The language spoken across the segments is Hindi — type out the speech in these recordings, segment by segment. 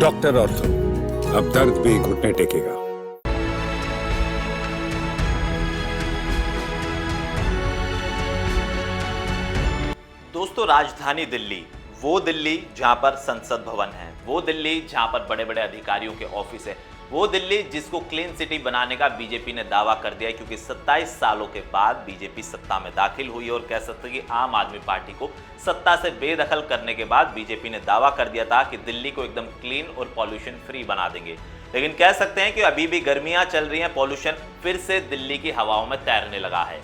डॉक्टर ऑर्थो, अब दर्द भी घुटने टेकेगा। दोस्तों, राजधानी दिल्ली, वो दिल्ली जहां पर संसद भवन है, वो दिल्ली जहां पर बड़े बड़े अधिकारियों के ऑफिस है, वो दिल्ली जिसको क्लीन सिटी बनाने का बीजेपी ने दावा कर दिया है, क्योंकि 27 सालों के बाद बीजेपी सत्ता में दाखिल हुई और कह सकते हैं कि आम आदमी पार्टी को सत्ता से बेदखल करने के बाद बीजेपी ने दावा कर दिया था कि दिल्ली को एकदम क्लीन और पॉल्यूशन फ्री बना देंगे। लेकिन कह सकते हैं कि अभी भी गर्मियां चल रही हैं, पॉल्यूशन फिर से दिल्ली की हवाओं में तैरने लगा है।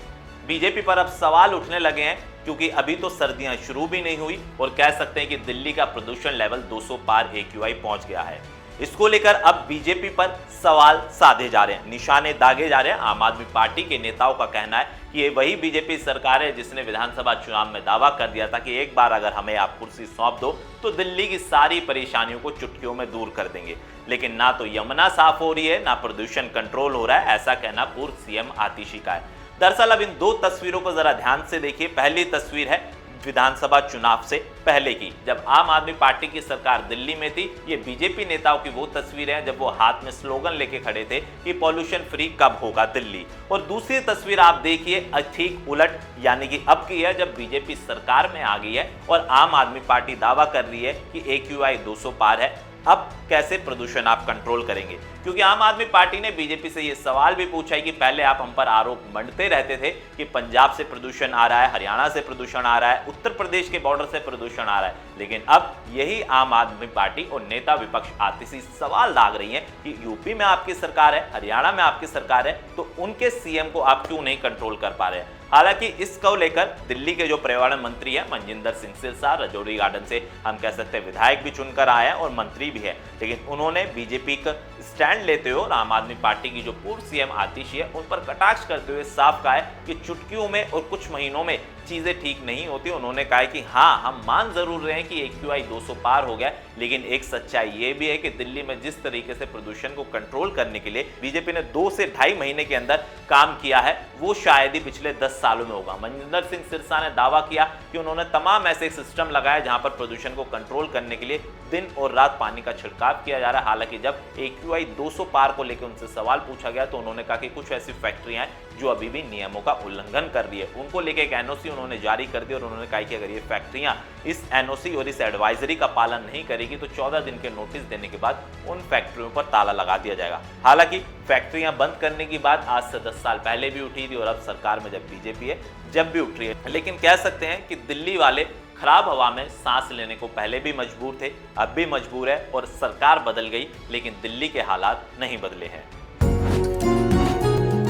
बीजेपी पर अब सवाल उठने लगे हैं, क्योंकि अभी तो सर्दियां शुरू भी नहीं हुई और कह सकते हैं कि दिल्ली का प्रदूषण लेवल 200 पार AQI पहुंच गया है। इसको लेकर अब बीजेपी पर सवाल साधे जा रहे हैं, निशाने दागे जा रहे हैं। आम आदमी पार्टी के नेताओं का कहना है कि ये वही बीजेपी सरकार है जिसने विधानसभा चुनाव में दावा कर दिया था कि एक बार अगर हमें आप कुर्सी सौंप दो तो दिल्ली की सारी परेशानियों को चुटकियों में दूर कर देंगे। लेकिन ना तो यमुना साफ हो रही है, ना प्रदूषण कंट्रोल हो रहा है, ऐसा कहना पूर्व सीएम आतिशी का है। दरअसल अब इन दो तस्वीरों को जरा ध्यान से देखिए। पहली तस्वीर है विधानसभा चुनाव से पहले की, जब आम आदमी पार्टी की सरकार दिल्ली में थी। ये बीजेपी नेताओं की वो तस्वीरें हैं जब वो हाथ में स्लोगन लेके खड़े थे कि पॉल्यूशन फ्री कब होगा दिल्ली। और दूसरी तस्वीर आप देखिए ठीक उलट, यानी कि अब की है जब बीजेपी सरकार में आ गई है और आम आदमी पार्टी दावा कर रही है कि AQI 200 पार है। अब कैसे प्रदूषण आप कंट्रोल करेंगे? क्योंकि आम आदमी पार्टी ने बीजेपी से यह सवाल भी पूछा है कि पहले आप हम पर आरोप मंडते रहते थे कि पंजाब से प्रदूषण आ रहा है, हरियाणा से प्रदूषण आ रहा है, उत्तर प्रदेश के बॉर्डर से प्रदूषण आ रहा है, लेकिन अब यही आम आदमी पार्टी और नेता विपक्ष आतिशी सवाल दाग रही है कि यूपी में आपकी सरकार है, हरियाणा में आपकी सरकार है, तो उनके सीएम को आप क्यों नहीं कंट्रोल कर पा रहे हैं? हालांकि इसको लेकर दिल्ली के जो पर्यावरण मंत्री है मनजिंदर सिंह सिरसा, रजौरी गार्डन से हम कह सकते हैं विधायक भी चुनकर आए हैं और मंत्री भी है, लेकिन उन्होंने बीजेपी का स्टैंड लेते हुए और आम आदमी पार्टी की जो पूर्व सीएम आतिशी है उन पर कटाक्ष करते हुए साफ कहा है कि चुटकियों में और कुछ महीनों में चीजें ठीक नहीं होती। उन्होंने कहा है कि हाँ, हम मान जरूर रहे हैं कि AQI 200 पार हो गया, लेकिन एक सच्चाई ये भी है कि दिल्ली में जिस तरीके से प्रदूषण को कंट्रोल करने के लिए बीजेपी ने 2 से ढाई महीने के अंदर काम किया है, वो शायद ही पिछले 10 सालों में होगा। मनजिंदर सिंह सिरसा ने दावा किया कि उन्होंने तमाम ऐसे सिस्टम लगाए जहां पर प्रदूषण को कंट्रोल करने के लिए दिन और रात पानी का छिड़काव किया जा रहा है। हालांकि जब AQI 200 पार को लेकर उनसे सवाल पूछा गया तो उन्होंने कहा कि कुछ ऐसी फैक्ट्रियां हैं जो अभी भी नियमों का उल्लंघन कर रही है। उनको लेकर एक NOC उन्होंने जारी कर दी और उन्होंने कहा कि अगर ये फैक्ट्रियां इस NOC और इस एडवाइजरी का पालन नहीं करेगी तो 14 दिन के नोटिस देने के बाद उन फैक्ट्रियों पर ताला लगा दिया जाएगा। हालांकि फैक्ट्रियां बंद करने की बात आज से 10 साल पहले भी उठी थी और अब सरकार में जब बीजेपी है जब भी उठ रही है। लेकिन कह सकते हैं कि दिल्ली वाले खराब हवा में सांस लेने को पहले भी मजबूर थे, अब भी मजबूर है और सरकार बदल गई, लेकिन दिल्ली के हालात नहीं बदले हैं।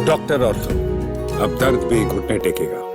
डॉक्टर ऑर्थो, अब दर्द भी घुटने टेकेगा।